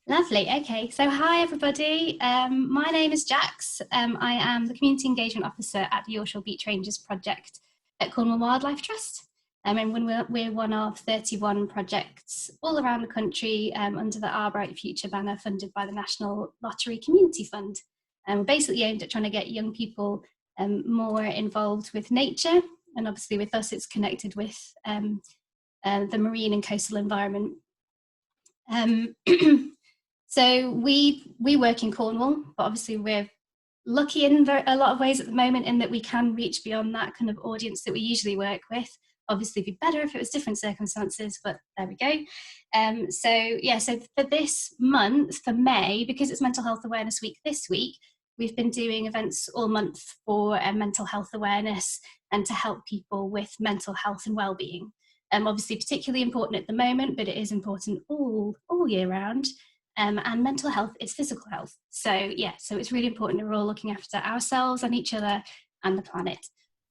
Lovely. Okay, so hi everybody. My name is Jax. I am the Community Engagement Officer at the Yorkshire Beach Rangers project at Cornwall Wildlife Trust. And we're one of 31 projects all around the country under the Our Bright Future banner funded by the National Lottery Community Fund. And we're basically aimed at trying to get young people more involved with nature. And obviously with us, it's connected with the marine and coastal environment. So we work in Cornwall, but obviously we're lucky in a lot of ways at the moment in that we can reach beyond that kind of audience that we usually work with. Obviously it'd be better if it was different circumstances, but there we go. So for this month, for May, because it's Mental Health Awareness Week this week, we've been doing events all month for mental health awareness and to help people with mental health and well-being. Obviously particularly important at the moment, but it is important all year round. And mental health is physical health. So it's really important that we're all looking after ourselves and each other and the planet.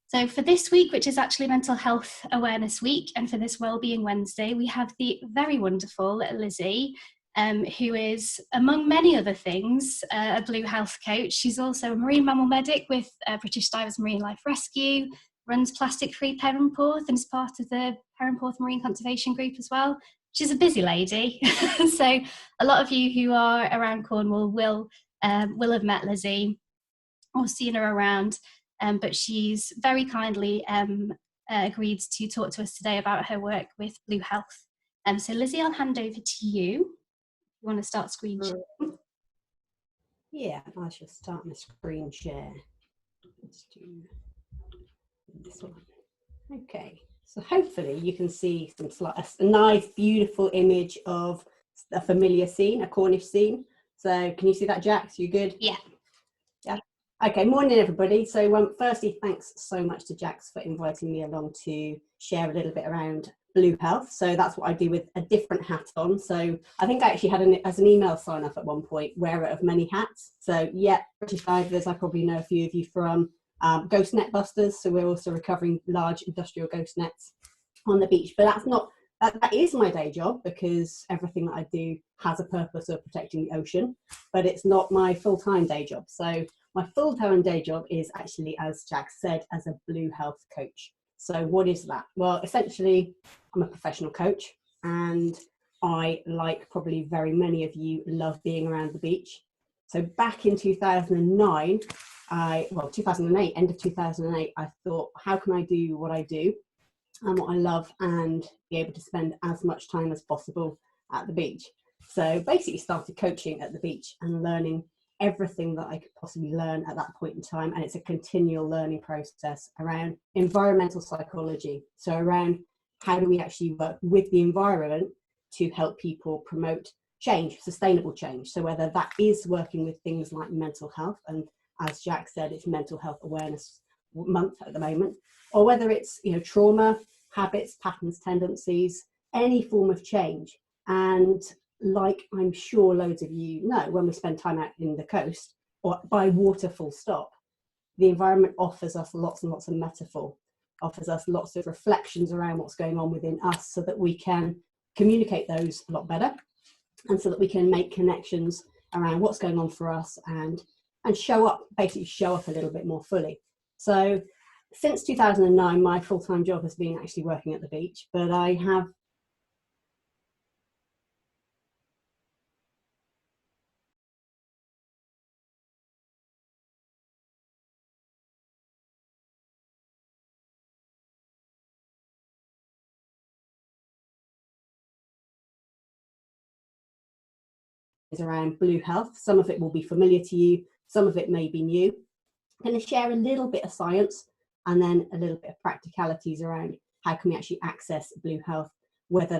So for this week, which is actually Mental Health Awareness Week, and for this Wellbeing Wednesday, we have the very wonderful Lizzie, who is, among many other things, a blue health coach. She's also a marine mammal medic with British Divers Marine Life Rescue, runs Plastic Free Perranporth and is part of the Perranporth Marine Conservation Group as well. She's a busy lady. So a lot of you who are around Cornwall will have met Lizzie or seen her around, but she's very kindly agreed to talk to us today about her work with Blue Health. So Lizzie, I'll hand over to you. You want to start screen sharing? Yeah, I shall start my screen share. Let's do this one. Okay. So hopefully you can see a nice, beautiful image of a familiar scene, a Cornish scene. So can you see that, Jax? You good? Yeah. Yeah. Okay, morning everybody. So firstly, thanks so much to Jax for inviting me along to share a little bit around Blue Health. So that's what I do with a different hat on. So I think I actually had as an email sign up at one point, wearer of many hats. So yeah, British Divers, I probably know a few of you from. Ghost net busters, so we're also recovering large industrial ghost nets on the beach, but that is my day job, because everything that I do has a purpose of protecting the ocean, but it's not my full-time day job. So my full-time day job is actually, as Jack said, as a Blue Health coach. So what is that? Well, essentially I'm a professional coach, and I, like probably very many of you, love being around the beach. So back in 2008, end of 2008, I thought, how can I do what I do and what I love and be able to spend as much time as possible at the beach? So basically started coaching at the beach and learning everything that I could possibly learn at that point in time. And it's a continual learning process around environmental psychology. So around how do we actually work with the environment to help people promote change, sustainable change. So whether that is working with things like mental health, and as Jack said, it's Mental Health Awareness Month at the moment, or whether it's trauma, habits, patterns, tendencies, any form of change. And like I'm sure loads of you know, when we spend time out in the coast or by water full stop, the environment offers us lots and lots of metaphor, offers us lots of reflections around what's going on within us, so that we can communicate those a lot better, and so that we can make connections around what's going on for us and show up a little bit more fully. So since 2009, my full-time job has been actually working at the beach, but I have is around Blue Health. Some of it will be familiar to you, some of it may be new. I'm going to share a little bit of science and then a little bit of practicalities around how can we actually access Blue Health, whether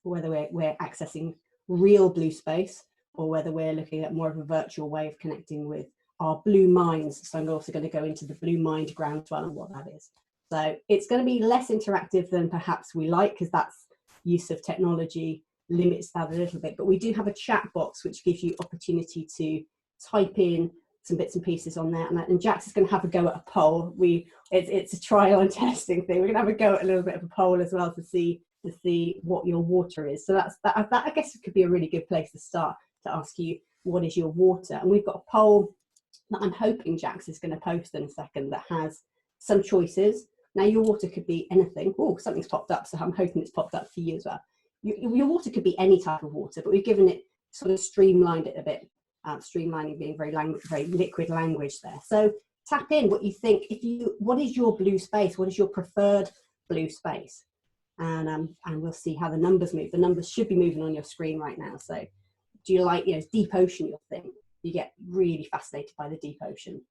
we're accessing real blue space or whether we're looking at more of a virtual way of connecting with our blue minds. So I'm also going to go into the blue mind groundswell and what that is. So it's going to be less interactive than perhaps we like, because that's use of technology limits that a little bit, but we do have a chat box which gives you opportunity to type in some bits and pieces on there, and Jax is going to have a go at a poll. It's a trial and testing thing. We're going to have a go at a little bit of a poll as well to see what your water is. So that I guess it could be a really good place to start. to ask you, what is your water? And we've got a poll that I'm hoping Jax is going to post in a second that has some choices. Now, your water could be anything. Oh, something's popped up, so I'm hoping it's popped up for you as well. Your water could be any type of water, but we've given it, sort of streamlined it a bit, streamlining being very liquid language there. So tap in what you think. What is your blue space? What is your preferred blue space? And we'll see how the numbers move. The numbers should be moving on your screen right now. So do you like, deep ocean your thing? You get really fascinated by the deep ocean.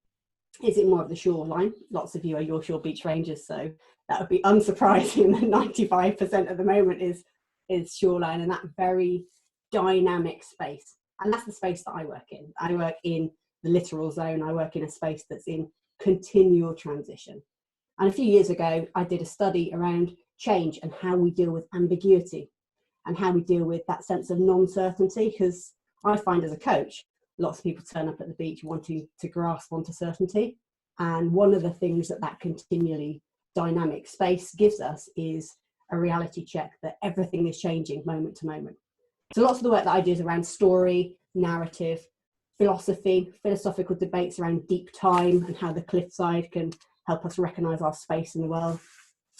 Is it more of the shoreline? Lots of you are your shore beach rangers, so that would be unsurprising that 95% at the moment is shoreline, and that very dynamic space. And that's the space that I work in. I work in the littoral zone. I work in a space that's in continual transition. And a few years ago, I did a study around change and how we deal with ambiguity and how we deal with that sense of non-certainty, because I find as a coach, lots of people turn up at the beach wanting to grasp onto certainty. And one of the things that continually dynamic space gives us is a reality check that everything is changing moment to moment. So lots of the work that I do is around story, narrative, philosophical debates around deep time and how the cliffside can help us recognize our space in the world.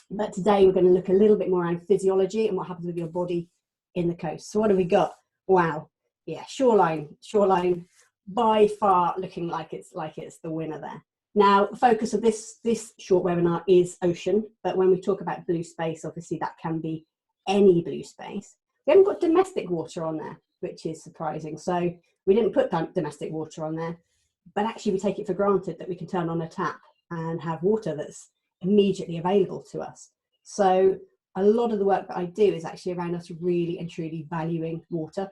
But today we're going to look a little bit more around physiology and what happens with your body in the coast. So what have we got? Wow. Yeah, shoreline by far looking like it's the winner there. Now, the focus of this short webinar is ocean, but when we talk about blue space, obviously that can be any blue space. We haven't got domestic water on there, which is surprising. So we didn't put domestic water on there, but actually we take it for granted that we can turn on a tap and have water that's immediately available to us. So a lot of the work that I do is actually around us really and truly valuing water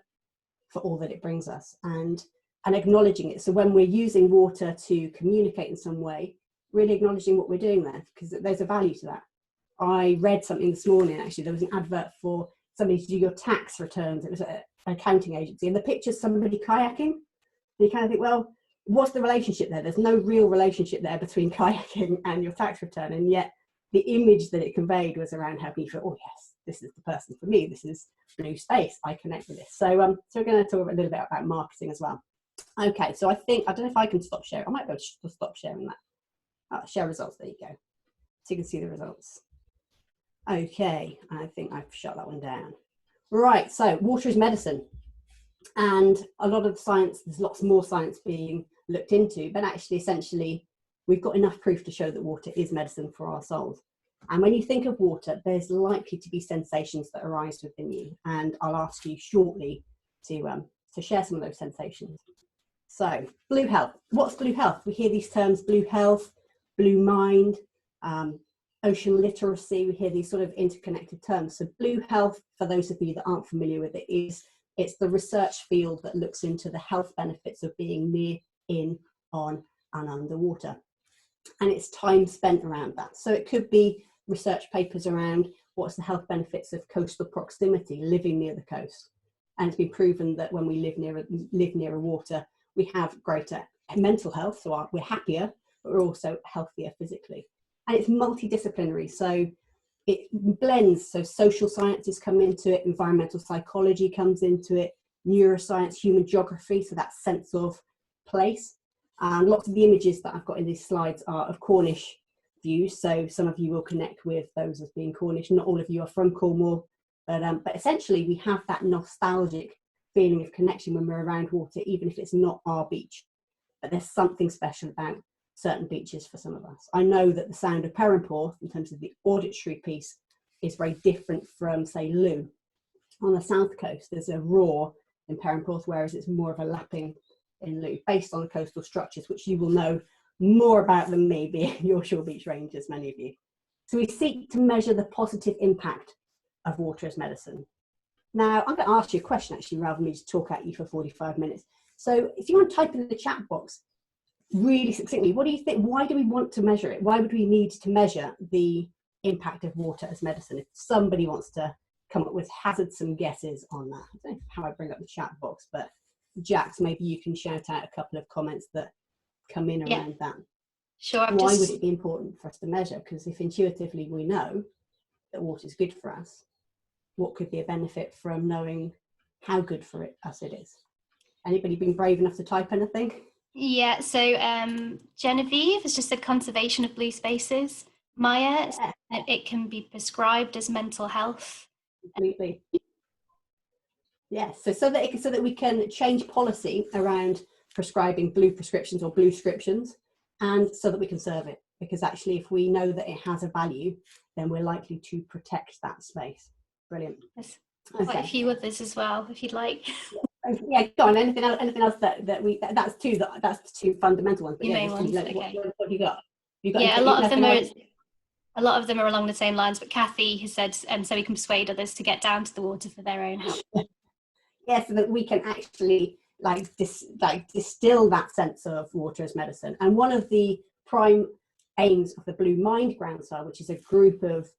for all that it brings us and acknowledging it. So when we're using water to communicate in some way, really acknowledging what we're doing there, because there's a value to that. I read something this morning, actually, there was an advert for somebody to do your tax returns. It was an accounting agency, and the picture's somebody kayaking. And you kind of think, well, what's the relationship there? There's no real relationship there between kayaking and your tax return. And yet the image that it conveyed was around how people, oh yes, this is the person for me. This is blue space. I connect with this. So we're going to talk a little bit about marketing as well. Okay, so I don't know if I can stop sharing. I might be able to stop sharing that. Share results, there you go. So you can see the results. Okay, I think I've shut that one down. Right, so water is medicine. And a lot of science, there's lots more science being looked into, but actually, essentially, we've got enough proof to show that water is medicine for our souls. And when you think of water, there's likely to be sensations that arise within you. And I'll ask you shortly to share some of those sensations. So, blue health. What's blue health? We hear these terms, blue health, blue mind, ocean literacy. We hear these sort of interconnected terms. So blue health, for those of you that aren't familiar with it, it's the research field that looks into the health benefits of being near, in, on, and underwater. And it's time spent around that. So it could be research papers around what's the health benefits of coastal proximity, living near the coast. And it's been proven that when we live near a water, we have greater mental health, so we're happier, but we're also healthier physically. And it's multidisciplinary, so it blends, so social sciences come into it, environmental psychology comes into it, neuroscience, human geography, so that sense of place. And lots of the images that I've got in these slides are of Cornish views, so some of you will connect with those as being Cornish. Not all of you are from Cornwall, but essentially we have that nostalgic feeling of connection when we're around water, even if it's not our beach. But there's something special about certain beaches for some of us. I know that the sound of Perranporth, in terms of the auditory piece, is very different from, say, Looe. On the south coast, there's a roar in Perranporth, whereas it's more of a lapping in Looe, based on the coastal structures, which you will know more about than me, being your shore beach rangers, many of you. So we seek to measure the positive impact of water as medicine. Now, I'm going to ask you a question, actually, rather than me just talk at you for 45 minutes. So if you want to type in the chat box, really succinctly, what do you think? Why do we want to measure it? Why would we need to measure the impact of water as medicine? If somebody wants to come up with some guesses on that. I don't know how I bring up the chat box, but Jax, maybe you can shout out a couple of comments that come in around that. Sure. Why would it be important for us to measure? Because if intuitively we know that water is good for us, what could be a benefit from knowing how good for us it is? Anybody been brave enough to type anything? Yeah, so Genevieve has just said conservation of blue spaces. Maya, Yeah, it can be prescribed as mental health. completely. Yes, so that we can change policy around prescribing blue prescriptions or blue scriptions, and so that we can serve it. Because actually, if we know that it has a value, then we're likely to protect that space. Brilliant. There's quite a Okay. few others as well, if you'd like. Yeah, go on. Anything else that's two fundamental ones. But Your yeah, main just ones, what okay. have you got? You got Yeah, nothing else? a lot of them are along the same lines. But Kathy has said, so we can persuade others to get down to the water for their own health. Yeah, so that we can actually distill that sense of water as medicine. And one of the prime aims of the Blue Mind Groundswell, which is a group of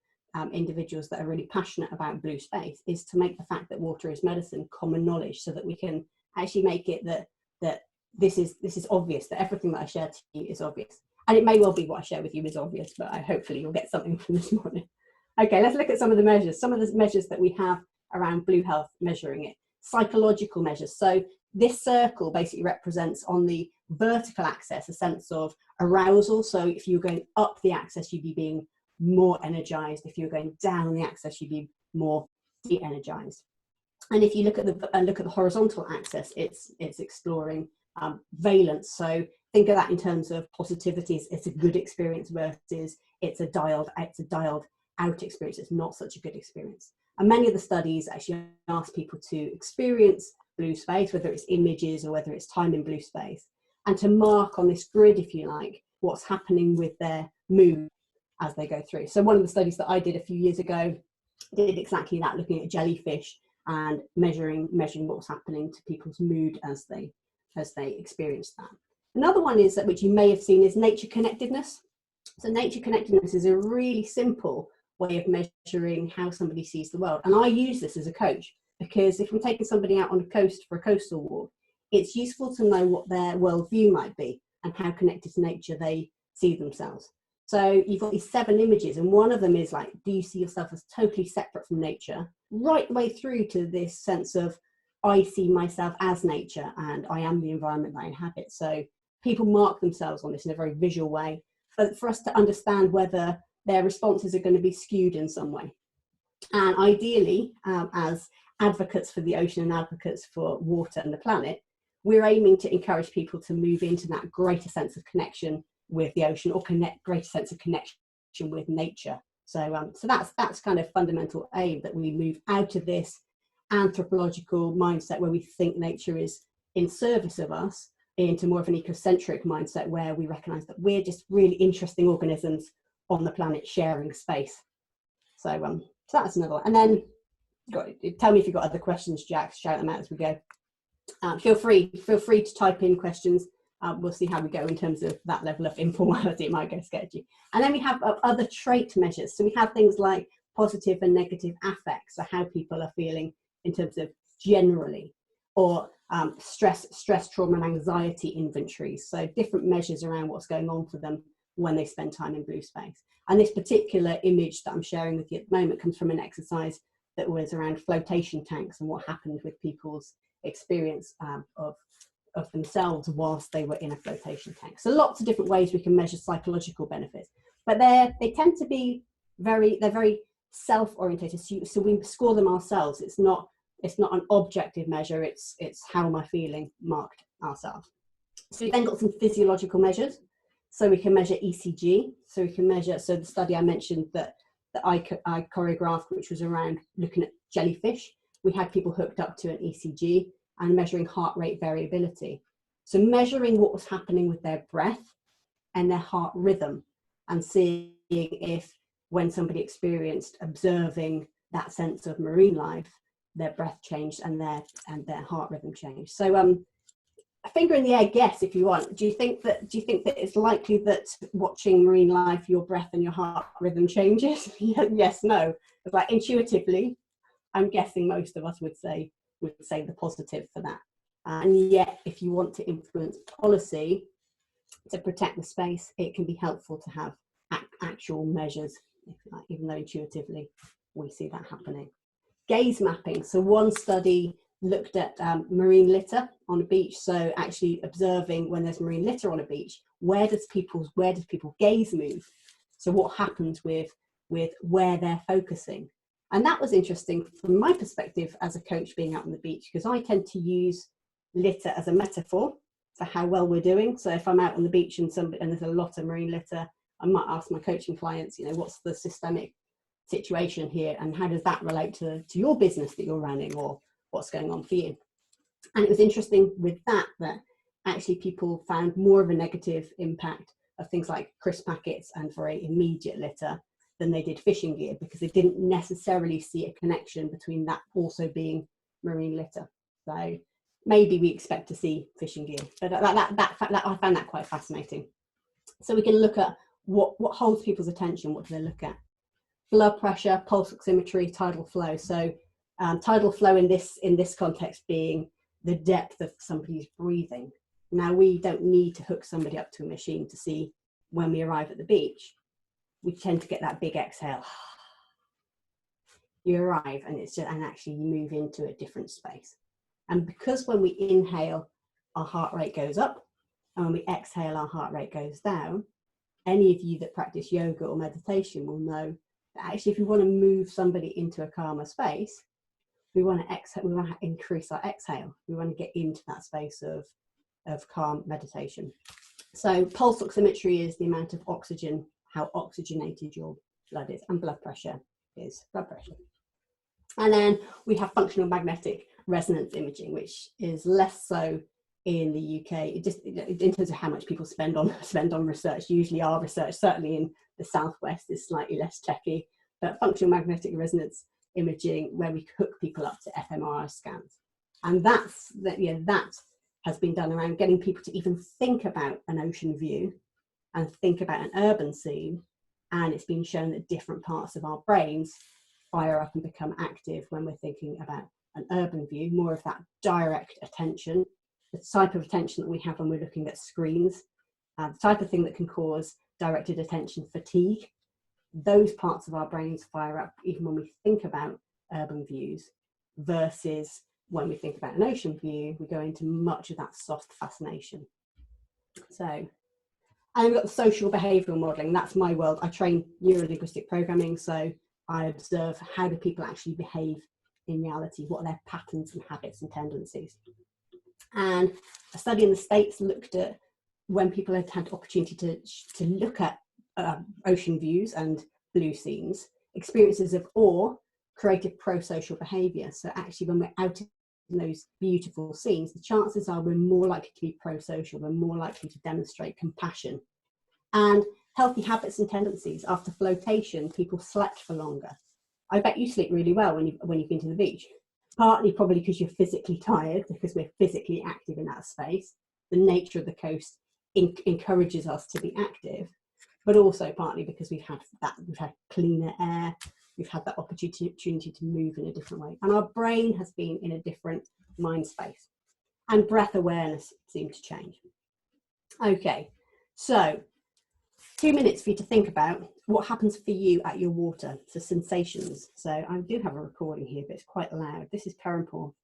individuals that are really passionate about blue space, is to make the fact that water is medicine common knowledge, so that we can actually make it that this is obvious, that everything that I share to you is obvious. And it may well be what I share with you is obvious, but hopefully you'll get something from this morning. Okay, let's look at some of the measures. Some of the measures that we have around blue health, measuring it. Psychological measures. So this circle basically represents, on the vertical axis, a sense of arousal. So if you're going up the axis, you'd be being more energized. If you're going down the axis, you'd be more de-energized. And if you look at the horizontal axis, it's exploring valence. So think of that in terms of positivities. It's a good experience versus it's a dialed out experience. It's not such a good experience. And many of the studies actually ask people to experience blue space, whether it's images or whether it's time in blue space, and to mark on this grid, if you like, what's happening with their mood as they go through. So one of the studies that I did a few years ago did exactly that, looking at jellyfish and measuring what was happening to people's mood as they experienced that. Another one is which you may have seen, is nature connectedness. So nature connectedness is a really simple way of measuring how somebody sees the world. And I use this as a coach, because if I'm taking somebody out on a coast for a coastal walk, it's useful to know what their worldview might be and how connected to nature they see themselves. So you've got these 7 images, and one of them is like, do you see yourself as totally separate from nature? Right the way through to this sense of, I see myself as nature and I am the environment that I inhabit. So people mark themselves on this in a very visual way, but for us to understand whether their responses are going to be skewed in some way. And ideally, as advocates for the ocean and advocates for water and the planet, we're aiming to encourage people to move into that greater sense of connection with the ocean, or greater sense of connection with nature. So that's kind of fundamental aim, that we move out of this anthropological mindset where we think nature is in service of us, into more of an ecocentric mindset where we recognize that we're just really interesting organisms on the planet sharing space. So that's another one. And then tell me if you've got other questions, Jack. Shout them out as we go. Feel free to type in questions. We'll see how we go in terms of that level of informality. It might go sketchy. And then we have other trait measures. So we have things like positive and negative affects, so how people are feeling in terms of generally, or stress, trauma and anxiety inventories. So different measures around what's going on for them when they spend time in blue space. And this particular image that I'm sharing with you at the moment comes from an exercise that was around flotation tanks and what happened with people's experience of themselves whilst they were in a flotation tank. So lots of different ways we can measure psychological benefits, but they tend to be very self-orientated. So we score them ourselves. It's not an objective measure. It's how am I feeling marked ourselves. So we've then got some physiological measures. So we can measure ECG. So we can measure. So the study I mentioned that I choreographed, which was around looking at jellyfish, we had people hooked up to an ECG and measuring heart rate variability. So measuring what was happening with their breath and their heart rhythm, and seeing if, when somebody experienced observing that sense of marine life, their breath changed and their heart rhythm changed. So a finger in the air guess if you want. Do you think that it's likely that watching marine life, your breath and your heart rhythm changes? Yes, no. It's like intuitively, I'm guessing most of us would say the positive for that. And yet, if you want to influence policy to protect the space, it can be helpful to have actual measures, even though intuitively we see that happening. Gaze mapping. So one study looked at marine litter on a beach. So actually observing when there's marine litter on a beach, where does people's gaze move? So what happens with where they're focusing? And that was interesting from my perspective as a coach being out on the beach, because I tend to use litter as a metaphor for how well we're doing. So if I'm out on the beach and there's a lot of marine litter, I might ask my coaching clients, you know, what's the systemic situation here and how does that relate to your business that you're running, or what's going on for you? And it was interesting with that actually people found more of a negative impact of things like crisp packets and very immediate litter than they did fishing gear, because they didn't necessarily see a connection between that also being marine litter. So maybe we expect to see fishing gear, but that I found that quite fascinating. So we can look at what holds people's attention. What do they look at? Blood pressure, pulse oximetry, tidal flow. So tidal flow in this context being the depth of somebody's breathing. Now, we don't need to hook somebody up to a machine to see when we arrive at the beach. We tend to get that big exhale. You arrive and actually you move into a different space. And because when we inhale, our heart rate goes up, and when we exhale, our heart rate goes down, any of you that practice yoga or meditation will know that actually if we want to move somebody into a calmer space, we want to exhale, we want to increase our exhale. We want to get into that space of calm meditation. So pulse oximetry is the amount of oxygen, how oxygenated your blood is, and blood pressure is blood pressure. And then we have functional magnetic resonance imaging, which is less so in the UK. It just, in terms of how much people spend on research, usually our research, certainly in the Southwest, is slightly less techy. But functional magnetic resonance imaging, where we hook people up to fMRI scans, and that has been done around getting people to even think about an ocean view and think about an urban scene. And it's been shown that different parts of our brains fire up and become active when we're thinking about an urban view, more of that direct attention, the type of attention that we have when we're looking at screens, the type of thing that can cause directed attention fatigue. Those parts of our brains fire up even when we think about urban views, versus when we think about an ocean view, we go into much of that soft fascination. So, and we've got the social behavioural modelling. That's my world. I train neuro-linguistic programming, so I observe how do people actually behave in reality, what are their patterns and habits and tendencies. And a study in the States looked at when people had had the opportunity to look at ocean views and blue scenes, experiences of awe created pro-social behaviour. So actually when we're out in those beautiful scenes, the chances are we're more likely to be pro-social, we're more likely to demonstrate compassion. And healthy habits and tendencies. After flotation, people slept for longer. I bet you sleep really well when you've been to the beach. Partly probably because you're physically tired, because we're physically active in that space. The nature of the coast encourages us to be active, but also partly because we've had cleaner air, we've had that opportunity to move in a different way, and our brain has been in a different mind space, and breath awareness seemed to change. Okay, so 2 minutes for you to think about what happens for you at your water, so sensations. So I do have a recording here, but it's quite loud. This is Perranporth.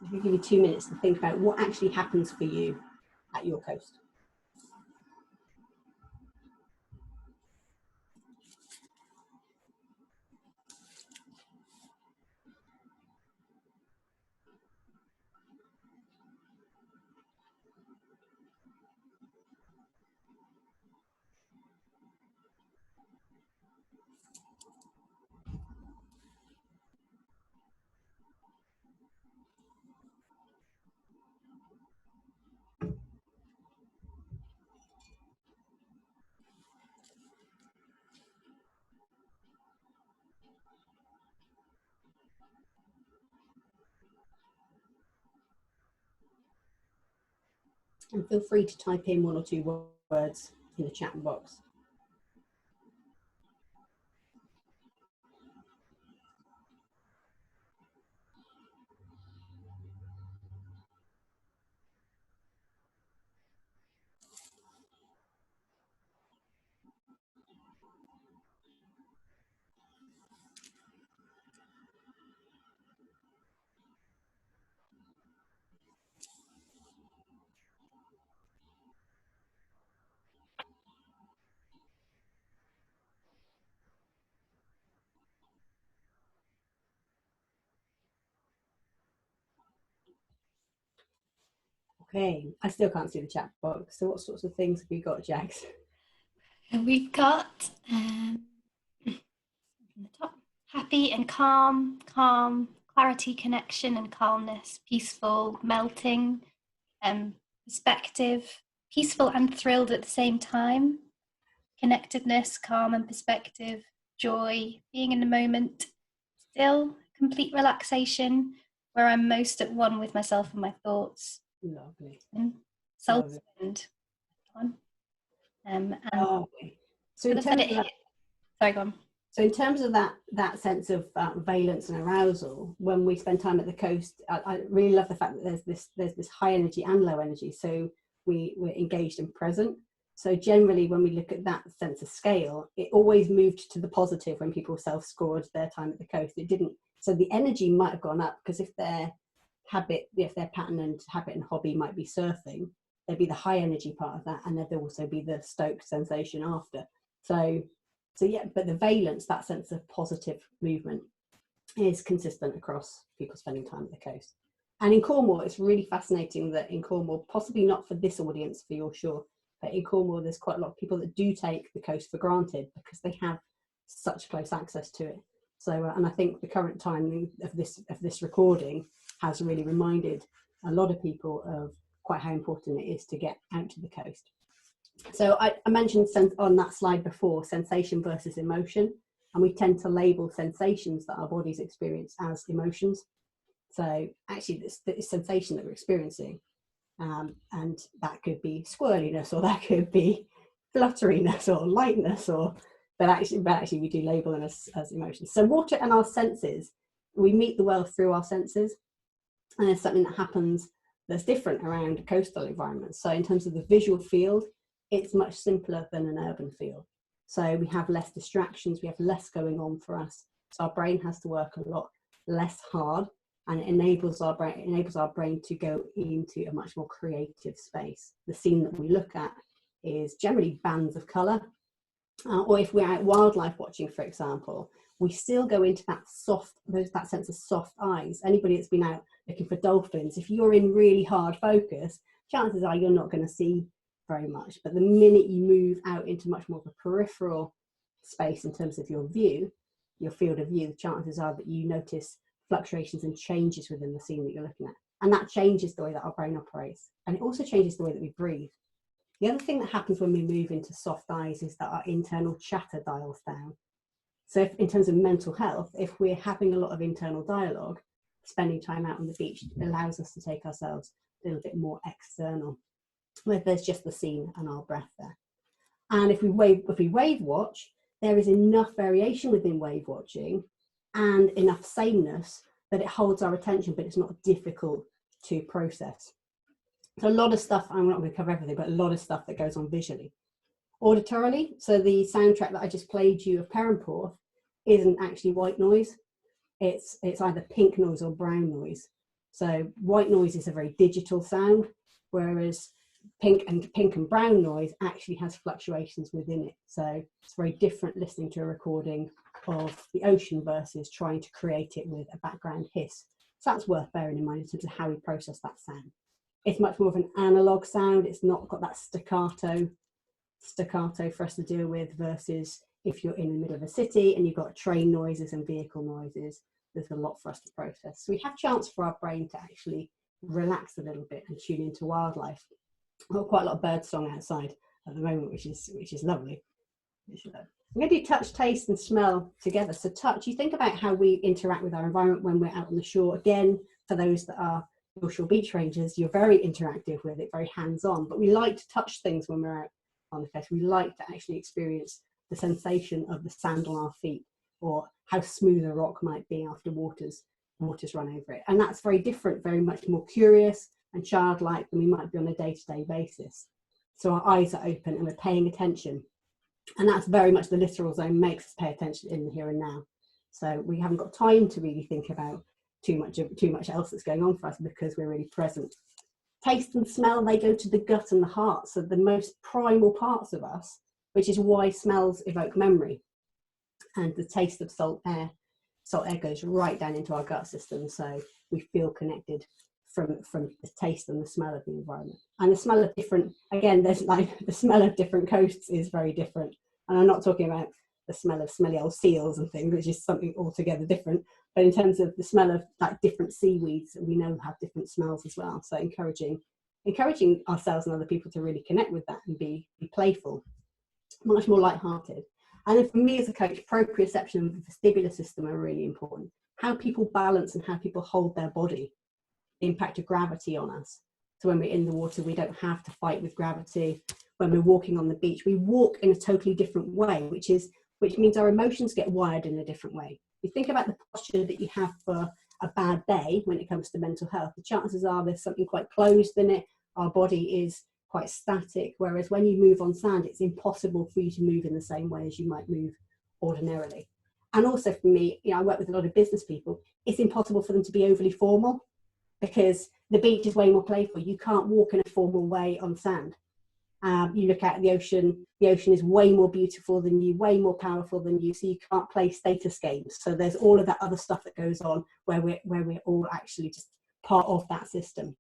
I'll give you 2 minutes to think about what actually happens for you at your coast. And feel free to type in 1 or 2 words in the chat box. Okay, I still can't see the chat box. So what sorts of things have you got, Jax? And we've got from the top, happy and calm, clarity, connection and calmness, peaceful, melting, perspective, peaceful and thrilled at the same time, connectedness, calm and perspective, joy, being in the moment, still, complete relaxation, where I'm most at one with myself and my thoughts. Lovely. Salt Lovely. and one. And Okay. So in for the terms of that, sorry, go on. so in terms of that sense of valence and arousal, when we spend time at the coast, I really love the fact that there's this high energy and low energy. So we're engaged and present. So generally, when we look at that sense of scale, it always moved to the positive when people self-scored their time at the coast. It didn't. So the energy might have gone up because if their pattern and habit and hobby might be surfing, there'd be the high energy part of that, and there'd also be the stoked sensation after. So yeah, but the valence, that sense of positive movement, is consistent across people spending time at the coast. And in Cornwall, it's really fascinating that in Cornwall, possibly not for this audience, for your shore, but in Cornwall, there's quite a lot of people that do take the coast for granted because they have such close access to it. So, and I think the current timing of this recording has really reminded a lot of people of quite how important it is to get out to the coast. So I mentioned on that slide before, sensation versus emotion, and we tend to label sensations that our bodies experience as emotions. So actually this sensation that we're experiencing, and that could be squirreliness, or that could be flutteriness or lightness, but actually we do label them as emotions. So water and our senses, we meet the world through our senses, and there's something that happens that's different around coastal environments. So in terms of the visual field, it's much simpler than an urban field. So we have less distractions, we have less going on for us. So our brain has to work a lot less hard, and it enables our brain to go into a much more creative space. The scene that we look at is generally bands of colour. Or if we're out wildlife watching, for example, we still go into that sense of soft eyes. Anybody that's been out looking for dolphins, if you're in really hard focus, chances are you're not going to see very much. But the minute you move out into much more of a peripheral space in terms of your view, your field of view, chances are that you notice fluctuations and changes within the scene that you're looking at. And that changes the way that our brain operates. And it also changes the way that we breathe. The other thing that happens when we move into soft eyes is that our internal chatter dials down. So if, in terms of mental health, if we're having a lot of internal dialogue, spending time out on the beach allows us to take ourselves a little bit more external, where there's just the scene and our breath there. And if we wave watch, there is enough variation within wave watching and enough sameness that it holds our attention, but it's not difficult to process. So a lot of stuff, I'm not going to cover everything, but a lot of stuff that goes on visually. Auditorily, so the soundtrack that I just played you of Perranporth isn't actually white noise. It's either pink noise or brown noise. So white noise is a very digital sound, whereas pink and brown noise actually has fluctuations within it. So it's very different listening to a recording of the ocean versus trying to create it with a background hiss. So that's worth bearing in mind in terms of how we process that sound. It's much more of an analog sound. It's not got that staccato for us to deal with, versus if you're in the middle of a city and you've got train noises and vehicle noises, there's a lot for us to process. So we have chance for our brain to actually relax a little bit and tune into wildlife. I've got quite a lot of bird song outside at the moment, which is lovely. I'm going to do touch, taste and smell together. So touch, you think about how we interact with our environment when we're out on the shore. Again, for those that are North Shore beach rangers, you're very interactive with it, very hands-on, but we like to touch things when we're out on the coast. We like to actually experience the sensation of the sand on our feet, or how smooth a rock might be after waters run over it. And that's very different, very much more curious and childlike than we might be on a day-to-day basis. So our eyes are open and we're paying attention. And that's very much the literal zone makes us pay attention in the here and now. So we haven't got time to really think about too much else that's going on for us because we're really present. Taste and smell, they go to the gut and the heart, so the most primal parts of us, which is why smells evoke memory. And the taste of salt air goes right down into our gut system, so we feel connected from the taste and the smell of the environment. And the smell of different, again, there's like the smell of different coasts is very different. And I'm not talking about the smell of smelly old seals and things, which is something altogether different. But in terms of the smell of like different seaweeds, we know have different smells as well. So encouraging ourselves and other people to really connect with that and be playful, much more lighthearted. And then for me as a coach, proprioception and vestibular system are really important. How people balance and how people hold their body, the impact of gravity on us. So when we're in the water, we don't have to fight with gravity. When we're walking on the beach, we walk in a totally different way, which means our emotions get wired in a different way. You think about the posture that you have for a bad day when it comes to mental health, the chances are there's something quite closed in it. Our body is quite static, whereas when you move on sand, it's impossible for you to move in the same way as you might move ordinarily. And also for me, I work with a lot of business people, it's impossible for them to be overly formal because the beach is way more playful. You can't walk in a formal way on sand. You look at the ocean is way more beautiful than you, way more powerful than you, so you can't play status games. So there's all of that other stuff that goes on where we're all actually just part of that system.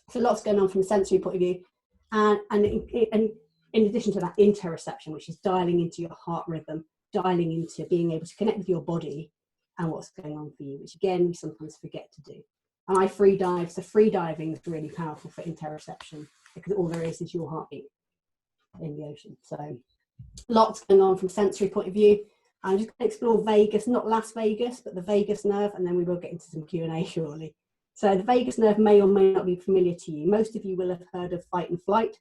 So lots going on from a sensory point of view. And in addition to that, interoception, which is dialing into your heart rhythm, dialing into being able to connect with your body and what's going on for you, which again, we sometimes forget to do. And I free dive, so free diving is really powerful for interoception because all there is your heartbeat in the ocean. So lots going on from a sensory point of view. I'm just going to explore vagus, not Las Vegas, but the vagus nerve, and then we will get into some Q&A shortly. So the vagus nerve may or may not be familiar to you. Most of you will have heard of fight and flight,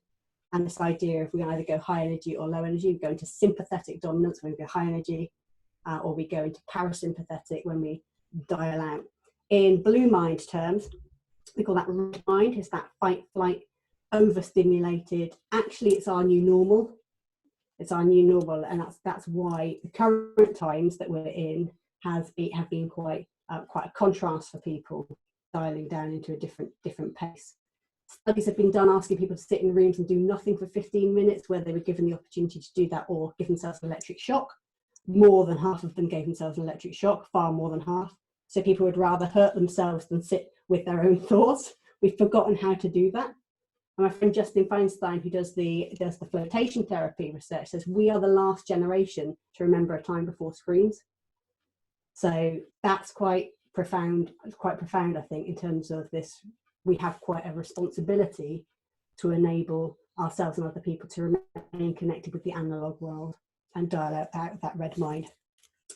and this idea of we either go high energy or low energy. We go into sympathetic dominance when we go high energy, or we go into parasympathetic when we dial out. In blue mind terms, we call that red mind, is that fight, flight, overstimulated. Actually, it's our new normal. It's our new normal, and that's why the current times that we're in have been quite a contrast for people, dialing down into a different pace. Studies have been done asking people to sit in rooms and do nothing for 15 minutes, where they were given the opportunity to do that or give themselves an electric shock. More than half of them gave themselves an electric shock, far more than half. So people would rather hurt themselves than sit with their own thoughts. We've forgotten how to do that. And my friend Justin Feinstein, who does the flotation therapy research, says we are the last generation to remember a time before screens. So that's quite profound, I think, in terms of this. We have quite a responsibility to enable ourselves and other people to remain connected with the analog world and dial out that red mind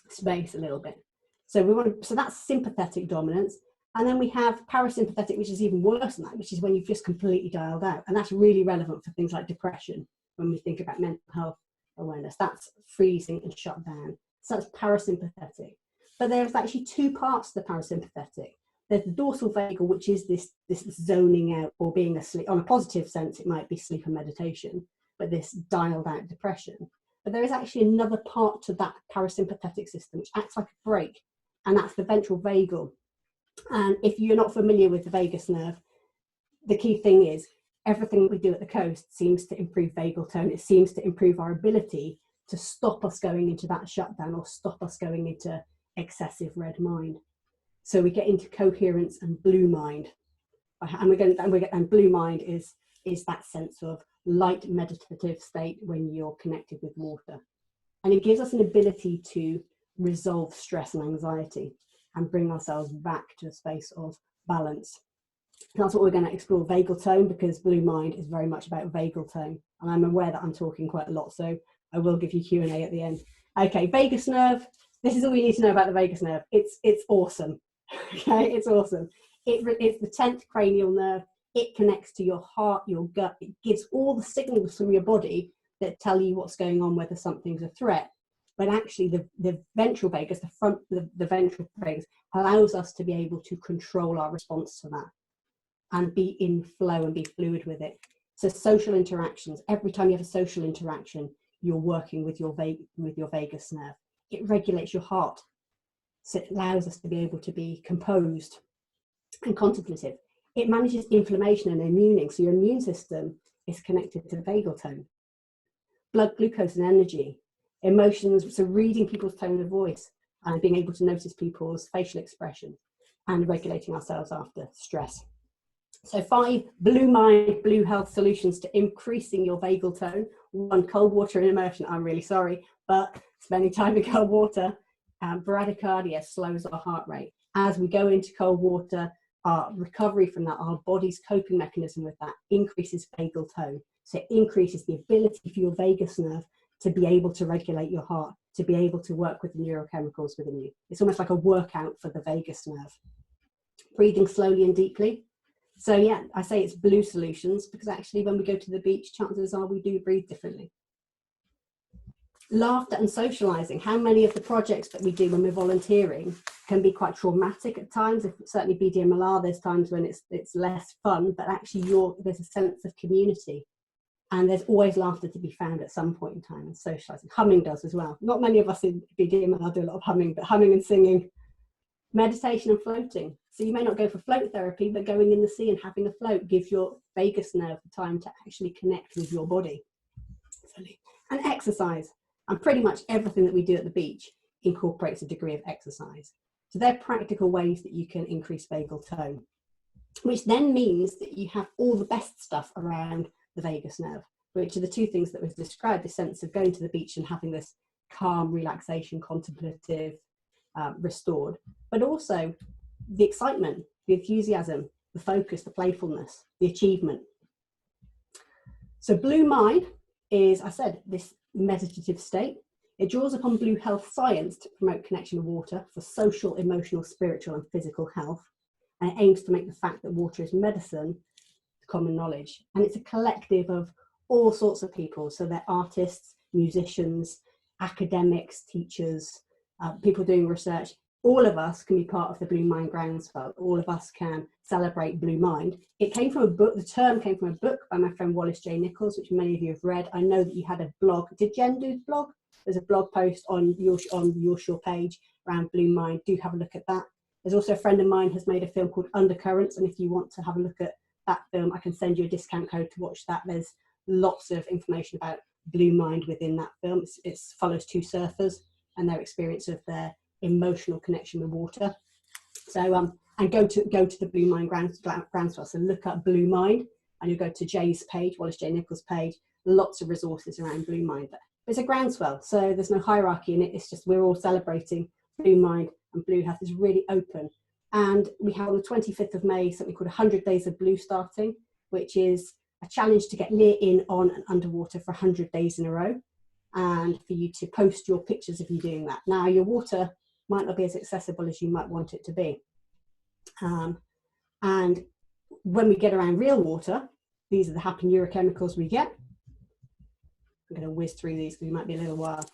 space a little bit. So that's sympathetic dominance. And then we have parasympathetic, which is even worse than that, which is when you've just completely dialed out. And that's really relevant for things like depression. When we think about mental health awareness, that's freezing and shut down. So that's parasympathetic. But there's actually two parts to the parasympathetic. There's the dorsal vagal, which is this zoning out or being asleep. On a positive sense, it might be sleep and meditation, but this dialed out depression. But there is actually another part to that parasympathetic system, which acts like a brake, and that's the ventral vagal. And if you're not familiar with the vagus nerve, the key thing is everything we do at the coast seems to improve vagal tone. It seems to improve our ability to stop us going into that shutdown or stop us going into excessive red mind. So we get into coherence and blue mind. And blue mind is that sense of light meditative state when you're connected with water. And it gives us an ability to resolve stress and anxiety and bring ourselves back to a space of balance. And that's what we're going to explore, vagal tone, because blue mind is very much about vagal tone. And I'm aware that I'm talking quite a lot, so I will give you Q&A at the end. Okay, vagus nerve. This is all you need to know about the vagus nerve. It's awesome. Okay, it's awesome. It's the 10th cranial nerve. It connects to your heart, your gut. It gives all the signals from your body that tell you what's going on, whether something's a threat. But actually the ventral vagus, the ventral vagus allows us to be able to control our response to that and be in flow and be fluid with it. So social interactions, every time you have a social interaction, you're working with your vagus nerve. It regulates your heart. So it allows us to be able to be composed and contemplative. It manages inflammation and immuning. So your immune system is connected to the vagal tone. Blood glucose and energy. Emotions, so reading people's tone of voice and being able to notice people's facial expression and regulating ourselves after stress. So 5 blue mind, blue health solutions to increasing your vagal tone. 1, cold water and immersion. I'm really sorry, but spending time in cold water, bradycardia slows our heart rate. As we go into cold water, our recovery from that, our body's coping mechanism with that increases vagal tone. So it increases the ability for your vagus nerve to be able to regulate your heart, to be able to work with the neurochemicals within you. It's almost like a workout for the vagus nerve. Breathing slowly and deeply. So yeah, I say it's blue solutions because actually when we go to the beach, chances are we do breathe differently. Laughter and socializing. How many of the projects that we do when we're volunteering can be quite traumatic at times? If certainly BDMLR, there's times when it's less fun, but actually there's a sense of community. And there's always laughter to be found at some point in time, and socializing. Humming does as well. Not many of us in BDMLR do a lot of humming, but humming and singing. Meditation and floating. So you may not go for float therapy, but going in the sea and having a float gives your vagus nerve the time to actually connect with your body. And exercise. And pretty much everything that we do at the beach incorporates a degree of exercise. So they're practical ways that you can increase vagal tone, which then means that you have all the best stuff around the vagus nerve, which are the 2 things that was described, the sense of going to the beach and having this calm, relaxation, contemplative, restored, but also the excitement, the enthusiasm, the focus, the playfulness, the achievement. So blue mind is, I said, this meditative state. It draws upon blue health science to promote connection with water for social, emotional, spiritual and physical health. And it aims to make the fact that water is medicine common knowledge. And it's a collective of all sorts of people. So they're artists, musicians, academics, teachers, people doing research. All of us can be part of the Blue Mind Groundswell. All of us can celebrate Blue Mind. It came from a book, the term came from a book by my friend Wallace J. Nichols, which many of you have read. I know that you had a blog. Did Jen do the blog? There's a blog post on your Shore page around Blue Mind. Do have a look at that. There's also a friend of mine has made a film called Undercurrents, and if you want to have a look at that film, I can send you a discount code to watch that. There's lots of information about Blue Mind within that film. It follows 2 surfers and their experience of their emotional connection with water. So and go to the Blue Mind Groundswell. So look up Blue Mind and you'll go to Jay's page, Wallace J. Nichols' page. Lots of resources around Blue Mind. But it's a groundswell, so there's no hierarchy in it. It's just we're all celebrating Blue Mind, and Blue Health is really open. And we have on the 25th of May something called 100 Days of Blue starting, which is a challenge to get near, in, on and underwater for 100 days in a row, and for you to post your pictures of you doing that. Now, your water might not be as accessible as you might want it to be. And when we get around real water, these are the happy neurochemicals we get. I'm going to whiz through these because we might be a little while.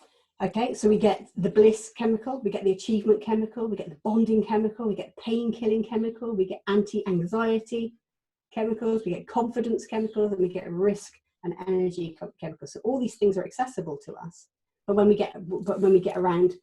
Okay, so we get the bliss chemical, we get the achievement chemical, we get the bonding chemical, we get pain-killing chemical, we get anti-anxiety chemicals, we get confidence chemicals, and we get risk and energy chemicals. So all these things are accessible to us. But when we get around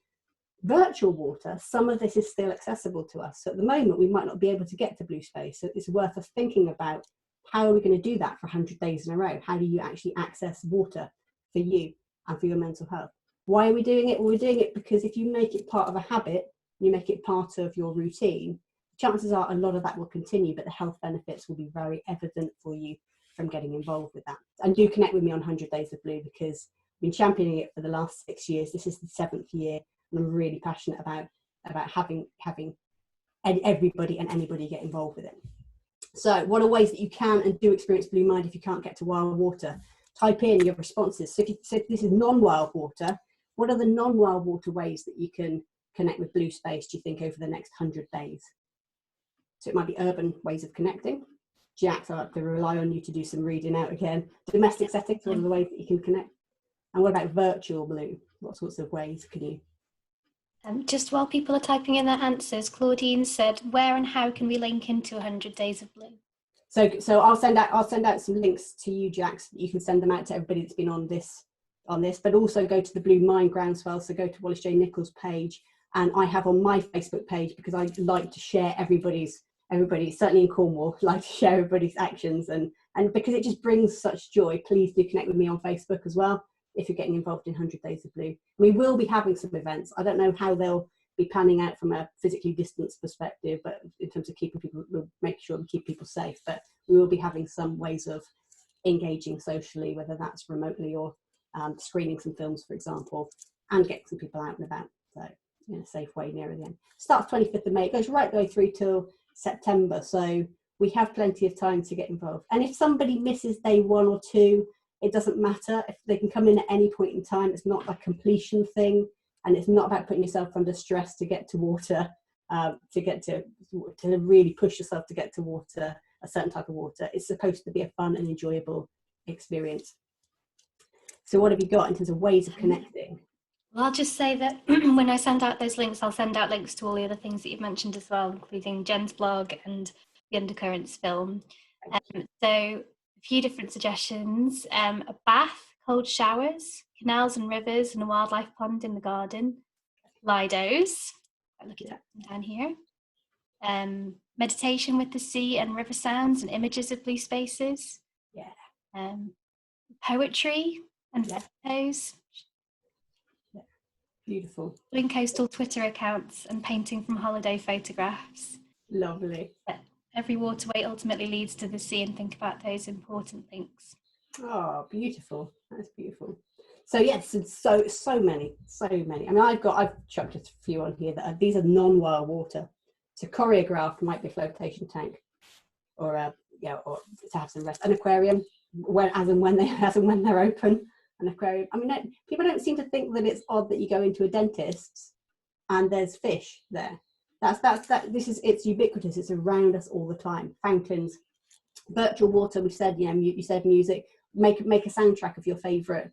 virtual water, some of this is still accessible to us. So at the moment, we might not be able to get to blue space. So it's worth us thinking about how are we going to do that for 100 days in a row? How do you actually access water for you and for your mental health? Why are we doing it? Well, we're doing it because if you make it part of a habit, you make it part of your routine, chances are a lot of that will continue, but the health benefits will be very evident for you from getting involved with that. And do connect with me on 100 Days of Blue, because I've been championing it for the last 6 years. This is the 7th year, and I'm really passionate about having everybody and anybody get involved with it. So what are ways that you can and do experience Blue Mind if you can't get to wild water? Type in your responses. So if you said this is non-wild water, what are the non-wild water ways that you can connect with blue space, do you think, over the next 100 days? So it might be urban ways of connecting. Jax, I have to rely on you to do some reading out again. Domestic settings, what are the ways that you can connect? And what about virtual blue? What sorts of ways can you? Just while people are typing in their answers, Claudine said, where and how can we link into 100 Days of Blue? So I'll send out some links to you, Jax. You can send them out to everybody that's been on this, but also go to the Blue Mind Groundswell. So go to Wallace J. Nichols' page, and I have on my Facebook page, because I like to share everybody's, certainly in Cornwall, like to share everybody's actions, and because it just brings such joy. Please do connect with me on Facebook as well if you're getting involved in 100 Days of Blue. We will be having some events. I don't know how they'll be planning out from a physically distanced perspective, but in terms of keeping people, we'll make sure we keep people safe. But we will be having some ways of engaging socially, whether that's remotely or screening some films, for example, and getting some people out and about. So in a safe way nearer the end. Starts 25th of May, it goes right the way through till September. So we have plenty of time to get involved. And if somebody misses day 1 or 2, it doesn't matter. If they can come in at any point in time, it's not a completion thing, and it's not about putting yourself under stress to get to water, to really push yourself to get to water, a certain type of water. It's supposed to be a fun and enjoyable experience. So what have you got in terms of ways of connecting? Well, I'll just say that when I send out those links, I'll send out links to all the other things that you've mentioned as well, including Jen's blog and the Undercurrents film. So a few different suggestions: a bath, cold showers, canals and rivers, and a wildlife pond in the garden. Lidos, I'll look at that down here. Meditation with the sea and river sounds and images of blue spaces. Yeah. Poetry and photos. Yeah. Beautiful. Following coastal Twitter accounts and painting from holiday photographs. Lovely. Every waterway ultimately leads to the sea, and think about those important links. Oh, beautiful. That's beautiful. So yes, so many. I mean, I've chucked a few on here that these are non-wild water. To choreograph might be a flotation tank, or to have some rest. An aquarium, as and when they're open. An aquarium. I mean, people don't seem to think that it's odd that you go into a dentist's and there's fish there. It's ubiquitous. It's around us all the time. Fountains, virtual water. We said, you said music. Make a soundtrack of your favourite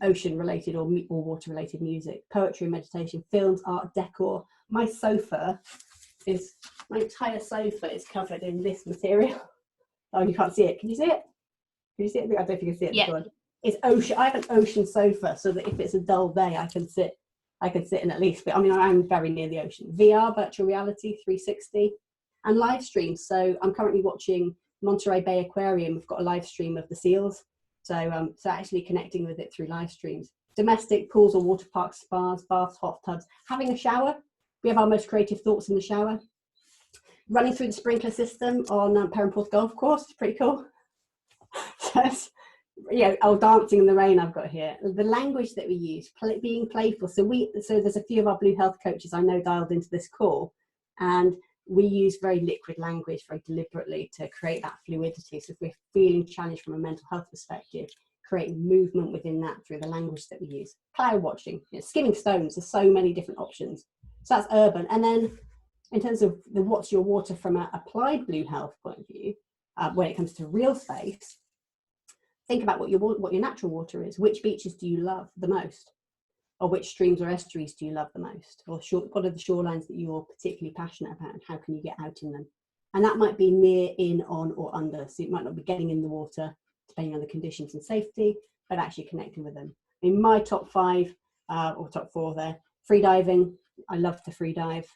ocean related or water related music. Poetry, meditation, films, art, decor. My entire sofa is covered in this material. Oh, you can't see it. Can you see it? Can you see it? I don't know if you can see it. Yeah. It's ocean. I have an ocean sofa, so that if it's a dull day, I can sit in at least. But I mean, I'm very near the ocean. VR, virtual reality, 360, and live streams. So I'm currently watching Monterey Bay Aquarium. We've got a live stream of the seals. So actually connecting with it through live streams. Domestic pools or water parks, spas, baths, hot tubs. Having a shower. We have our most creative thoughts in the shower. Running through the sprinkler system on Perranporth Golf Course. It's pretty cool. Dancing in the rain I've got here. The language that we use, being playful. So there's a few of our Blue Health coaches I know dialed into this call, and we use very liquid language very deliberately to create that fluidity. So if we're feeling challenged from a mental health perspective, creating movement within that through the language that we use. Cloud watching, skimming stones, there's so many different options. So that's urban. And then in terms of what's your water from an applied Blue Health point of view, when it comes to real space, think about what your natural water is. Which beaches do you love the most? Or which streams or estuaries do you love the most? Or what are the shorelines that you're particularly passionate about, and how can you get out in them? And that might be near, in, on, or under. So it might not be getting in the water, depending on the conditions and safety, but actually connecting with them. In my top 5, or top 4 there, free diving. I love to free dive.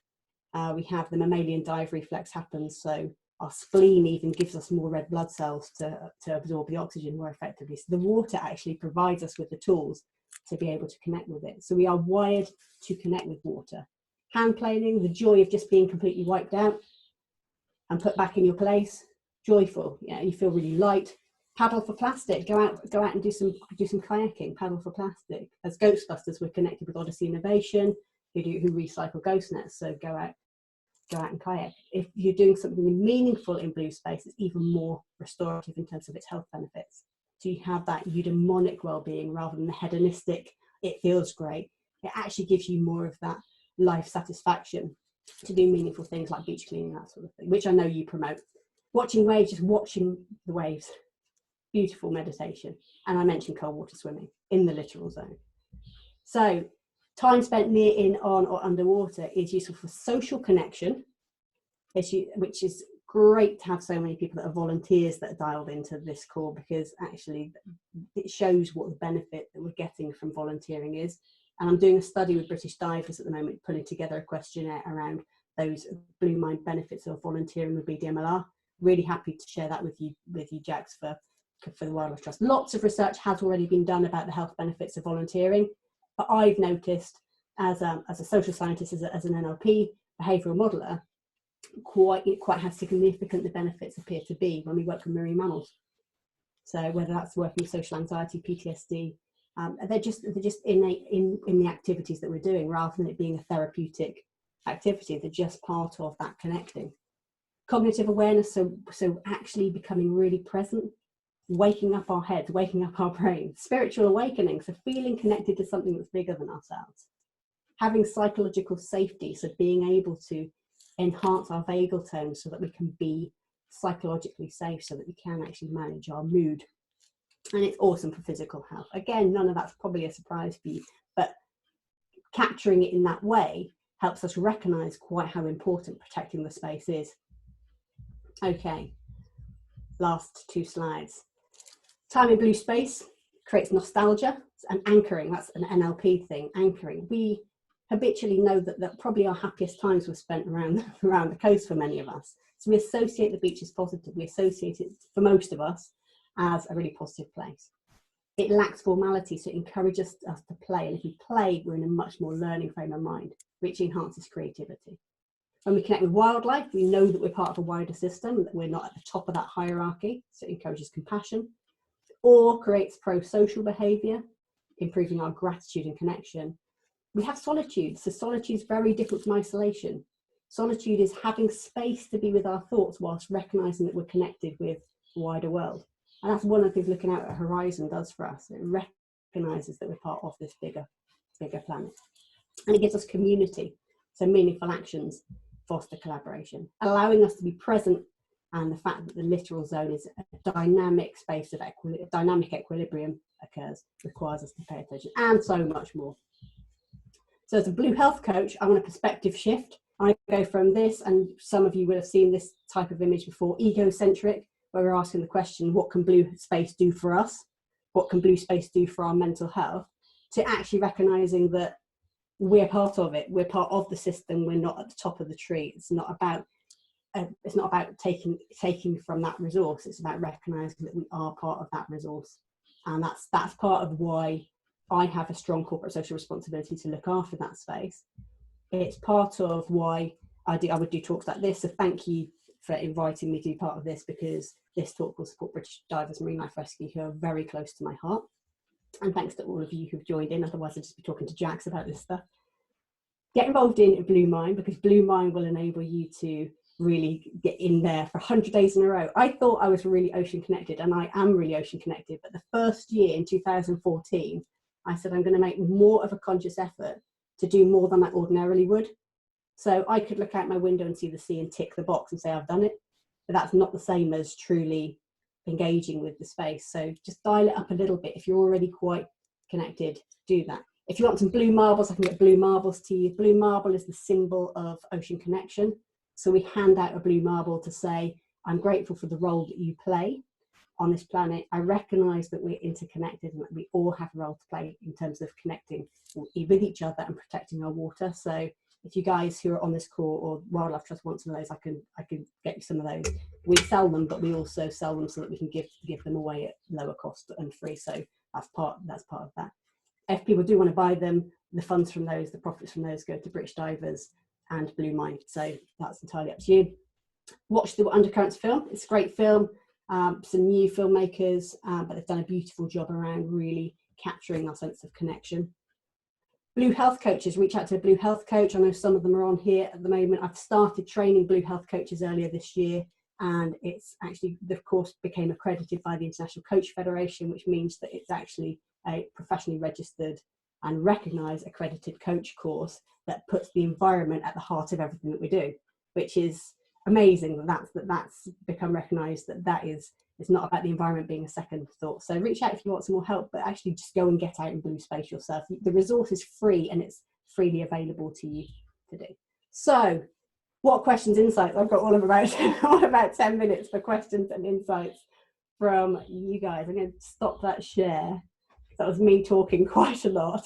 We have the mammalian dive reflex happens, so our spleen even gives us more red blood cells to absorb the oxygen more effectively. So the water actually provides us with the tools to be able to connect with it. So we are wired to connect with water. Hand planing, the joy of just being completely wiped out and put back in your place. Joyful, you feel really light. Paddle for plastic, go out and do some kayaking. Paddle for plastic. As Ghostbusters, we're connected with Odyssey Innovation, who recycle ghost nets. So go out and kayak. If you're doing something meaningful in blue space, it's even more restorative in terms of its health benefits. So you have that eudaimonic well-being rather than the hedonistic, it feels great. It actually gives you more of that life satisfaction to do meaningful things like beach cleaning, that sort of thing, which I know you promote. Watching waves, just watching the waves. Beautiful meditation. And I mentioned cold water swimming in the littoral zone. So time spent near, in, on, or underwater is useful for social connection, which is great to have so many people that are volunteers that are dialed into this call, because actually it shows what the benefit that we're getting from volunteering is. And I'm doing a study with British divers at the moment, putting together a questionnaire around those blue mind benefits of volunteering with BDMLR. Really happy to share that with you, Jax, for the Wildlife Trust. Lots of research has already been done about the health benefits of volunteering, but I've noticed as a social scientist, as an NLP behavioural modeler, it quite has significant the benefits appear to be when we work with marine mammals. So whether that's working with social anxiety, PTSD, they're just innate in the activities that we're doing, rather than it being a therapeutic activity. They're just part of that connecting. Cognitive awareness, so actually becoming really present, waking up our heads, waking up our brain. Spiritual awakening, so feeling connected to something that's bigger than ourselves. Having psychological safety, so being able to enhance our vagal tone so that we can be psychologically safe, so that we can actually manage our mood. And it's awesome for physical health. Again, none of that's probably a surprise for you, but capturing it in that way helps us recognize quite how important protecting the space is. Okay, last 2 slides. Time in blue space creates nostalgia and anchoring. That's an NLP thing, anchoring. We habitually know that probably our happiest times were spent around the coast for many of us. So we associate the beach as positive. We associate it, for most of us, as a really positive place. It lacks formality, so it encourages us to play. And if we play, we're in a much more learning frame of mind, which enhances creativity. When we connect with wildlife, we know that we're part of a wider system, that we're not at the top of that hierarchy, so it encourages compassion. Or creates pro-social behaviour, improving our gratitude and connection. We have solitude, so solitude is very different from isolation. Solitude is having space to be with our thoughts whilst recognising that we're connected with the wider world. And that's one of the things looking out at horizon does for us. It recognises that we're part of this bigger planet. And it gives us community. So meaningful actions foster collaboration, allowing us to be present, and the fact that the littoral zone is a dynamic space of dynamic equilibrium occurs, requires us to pay attention, and so much more. So as a blue health coach, I want a perspective shift. I go from this, and some of you will have seen this type of image before, egocentric, where we're asking the question, what can blue space do for us? What can blue space do for our mental health? To actually recognising that we're part of it. We're part of the system. We're not at the top of the tree. It's not about taking from that resource. It's about recognising that we are part of that resource. And that's part of why I have a strong corporate social responsibility to look after that space. It's part of why I would do talks like this. So thank you for inviting me to be part of this, because this talk will support British Divers Marine Life Rescue, who are very close to my heart. And thanks to all of you who've joined in, otherwise I'd just be talking to Jax about this stuff. Get involved in Blue Mind, because Blue Mind will enable you to really get in there for 100 days in a row. I thought I was really ocean connected, and I am really ocean connected, but the first year in 2014, I said I'm going to make more of a conscious effort to do more than I ordinarily would. So I could look out my window and see the sea and tick the box and say I've done it, but that's not the same as truly engaging with the space. So just dial it up a little bit. If you're already quite connected, do that. If you want some blue marbles, I can get blue marbles to you. Blue marble is the symbol of ocean connection. So we hand out a blue marble to say, I'm grateful for the role that you play on this planet. I recognise that we're interconnected and that we all have a role to play in terms of connecting with each other and protecting our water. So if you guys who are on this call, or Wildlife Trust wants some of those, I can get you some of those. We sell them, but we also sell them so that we can give them away at lower cost and free. So that's part of that. If people do want to buy them, the funds from those, the profits from those, go to British Divers and Blue Mind. So that's entirely up to you. Watch the Undercurrents film. It's a great film. Some new filmmakers, but they've done a beautiful job around really capturing our sense of connection. Blue health coaches, reach out to a blue health coach. I know some of them are on here at the moment. I've started training blue health coaches earlier this year, and it's actually, the course became accredited by the International Coach Federation, which means that it's actually a professionally registered and recognised accredited coach course that puts the environment at the heart of everything that we do, which is amazing that's become recognised, that it's not about the environment being a second thought. So reach out if you want some more help, but actually just go and get out in blue space yourself. The resource is free and it's freely available to you to do. So what questions, insights? I've got all about 10 minutes for questions and insights from you guys. I'm going to stop that share. That was me talking quite a lot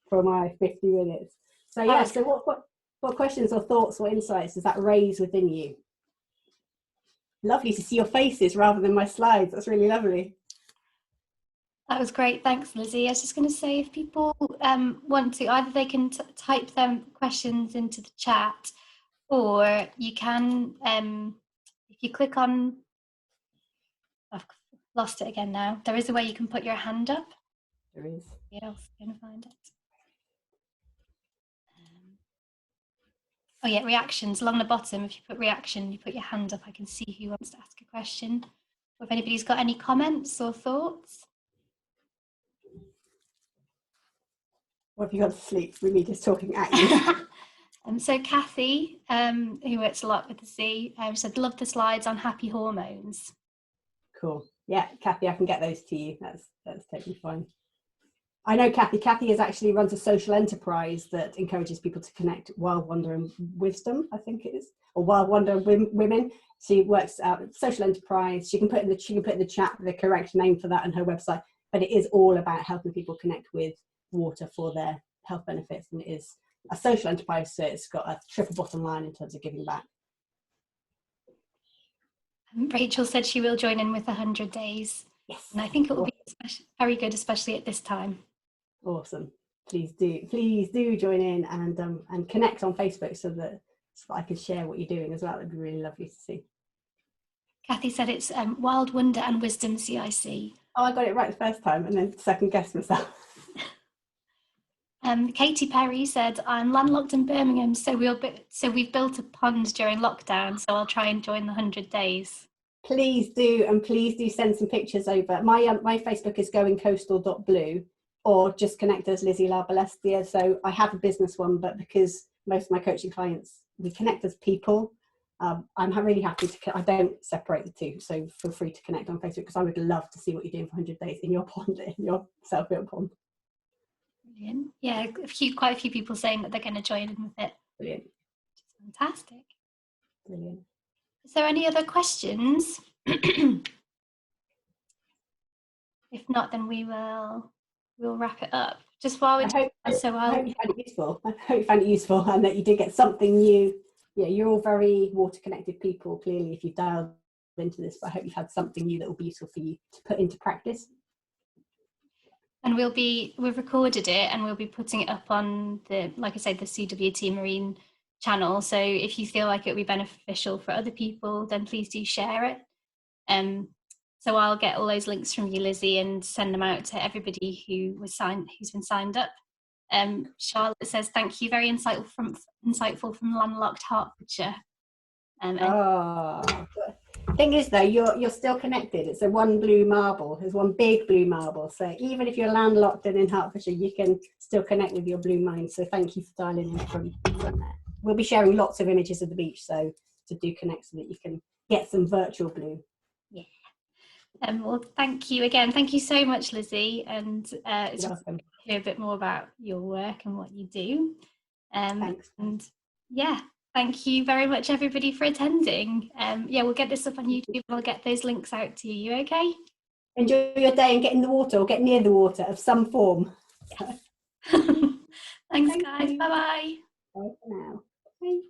for my 50 minutes. So yeah, so what questions or thoughts or insights does that raise within you? Lovely to see your faces rather than my slides. That's really lovely. That was great. Thanks, Lizzie. I was just going to say, if people want to, either they can type their questions into the chat, or you can, if you click on, I've lost it again now. There is a way you can put your hand up. There is. I'll going to find it. Oh yeah, reactions along the bottom. If you put reaction, you put your hand up. I can see who wants to ask a question. Or if anybody's got any comments or thoughts. Or have you gone to sleep with me just talking at you? So Kathy, who works a lot with the C, said, love the slides on happy hormones. Cool. Yeah, Kathy, I can get those to you. That's totally fine. I know Kathy. Kathy actually runs a social enterprise that encourages people to connect wild wonder and wisdom, I think it is, or wild wonder women. She works out social enterprise. She can put in the chat the correct name for that on her website. But it is all about helping people connect with water for their health benefits, and it is a social enterprise, so it's got a triple bottom line in terms of giving back. Rachel said she will join in with 100 days. Yes. And I think it will be very good, especially at this time. Awesome. Please do join in and connect on Facebook so that I can share what you're doing as well. It'd be really lovely to see. Kathy said it's Wild Wonder and Wisdom CIC. Oh, I got it right the first time and then second guessed myself. Katie Perry said, I'm landlocked in Birmingham, so we've built a pond during lockdown, so I'll try and join the 100 days. Please do, and please do send some pictures over. My Facebook is goingcoastal.blue, or just connect as Lizzi Larbalestier. So I have a business one, but because most of my coaching clients, we connect as people, I'm really happy to, I don't separate the two. So feel free to connect on Facebook, because I would love to see what you're doing for 100 days in your pond, in your self-built pond. Brilliant. Yeah, quite a few people saying that they're going to join in with it. Brilliant. Fantastic. Brilliant. Is there any other questions? If not, then we'll wrap it up. Just while we're I hope you found it useful. I hope you found it useful and that you did get something new. Yeah, you're all very water connected people, clearly, if you've dialed into this, but I hope you've had something new that will be useful for you to put into practice. And we've recorded it and we'll be putting it up on the, like I said, the CWT Marine channel. So if you feel like it would be beneficial for other people, then please do share it. So I'll get all those links from you, Lizzie, and send them out to everybody who's been signed up. Charlotte says, thank you, very insightful from landlocked Hertfordshire. Thing is though, you're still connected. It's a one blue marble. There's one big blue marble. So even if you're landlocked and in Hertfordshire, you can still connect with your blue mind. So thank you for dialing in from there. We'll be sharing lots of images of the beach, so to do connect so that you can get some virtual blue. Yeah. Well, thank you again. Thank you so much, Lizzie. And it's welcome. To hear a bit more about your work and what you do. Thanks. And yeah, thank you very much, everybody, for attending. Yeah, we'll get this up on YouTube. I'll get those links out to you. Okay. Enjoy your day and get in the water or get near the water of some form. Thanks, guys. Bye-bye. Bye for now. Bye.